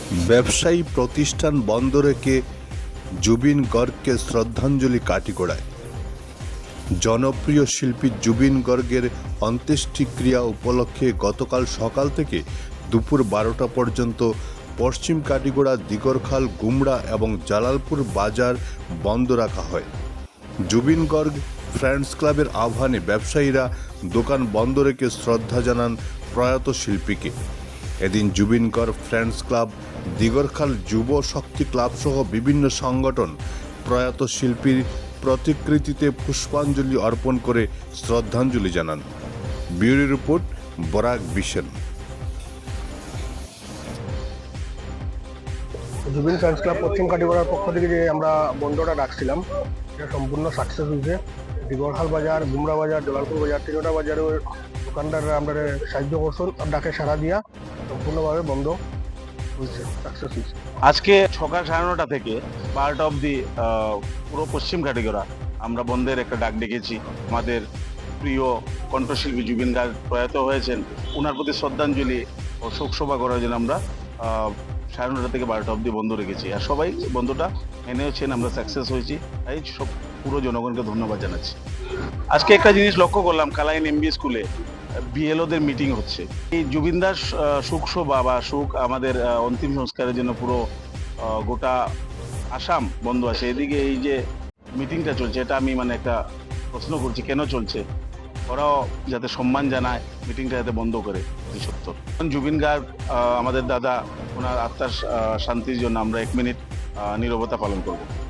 ব্যবসায়ী প্রতিষ্ঠান বন্ধ রেখে জুবিন গর্গকে শ্রদ্ধাঞ্জলি কাটিগড়ায়। জনপ্রিয় শিল্পী জুবিন গর্গের অন্ত্যেষ্টিক্রিয়া উপলক্ষে গতকাল সকাল থেকে দুপুর 12টা পর্যন্ত পশ্চিম কাটিগড়া, দিগরখাল, গুমড়া এবং জালালপুর বাজার বন্ধ রাখা হয়। জুবিন গর্গ ফ্রেন্ডস ক্লাবের আহ্বানে ব্যবসায়ীরা দোকান বন্ধ রেখে শ্রদ্ধা জানান প্রয়াত শিল্পীকে। এদিন জুবিন গর্গ ফ্রেন্ডস ক্লাব, দিগরখাল যুব শক্তি ক্লাব সহ বিভিন্ন সংগঠন প্রয়াত শিল্পীর প্রতিকৃতিতে পুষ্পাঞ্জলি অর্পণ করে শ্রদ্ধাঞ্জলি জানান। Bureau report, Barak vision. Zubeen friends club পশ্চিম কাটিগড়ার পক্ষ থেকে যে আমরা বন্ধটা ডাকছিলাম এটা সম্পূর্ণ সাকসেস হয়েছে। দিগরখাল বাজার, গুমরা বাজার, জলালপুর বাজার, তিনটা বাজারের দোকানদাররা আমরা সাহায্য করছেন আর ডাকে সাড়া দিয়া সম্পূর্ণভাবে বন্ধ হয়েছে, সাকসেস হয়েছে। আজকে সকাল 9:30 থেকে 12টা অবধি পুরো পশ্চিম কাটিগড়া আমরা বন্ধের একটা ডাক ডেকেছি। আমাদের প্রিয় কণ্ঠশিল্পী জুবিন গার্গ প্রয়াত হয়েছেন, ওনার প্রতি শ্রদ্ধাঞ্জলি ও শোকসভা করার জন্য আমরা 9:30 থেকে 12টা অবধি বন্ধ রেখেছি। আর সবাই বন্ধটা মেনেছেন, আমরা সাকসেস হয়েছি, তাই সব পুরো জনগণকে ধন্যবাদ জানাচ্ছি। আজকে একটা জিনিস লক্ষ্য করলাম, কালাইন এমবি স্কুলে বিএলওদের মিটিং হচ্ছে। এই জুবিন দাস শোক সভা বা শোক আমাদের অন্তিম সংস্কারের জন্য পুরো গোটা আসাম বন্ধ আছে। এদিকে এই যে মিটিংটা চলছে, এটা আমি একটা প্রশ্ন করছি, কেন চলছে? ওরাও যাতে সম্মান জানায়, মিটিংটা যাতে বন্ধ করে, এই সত্তর। জুবিন গার্গ আমাদের দাদা, ওনার আত্মার শান্তির জন্য আমরা 1 মিনিট নীরবতা পালন করব।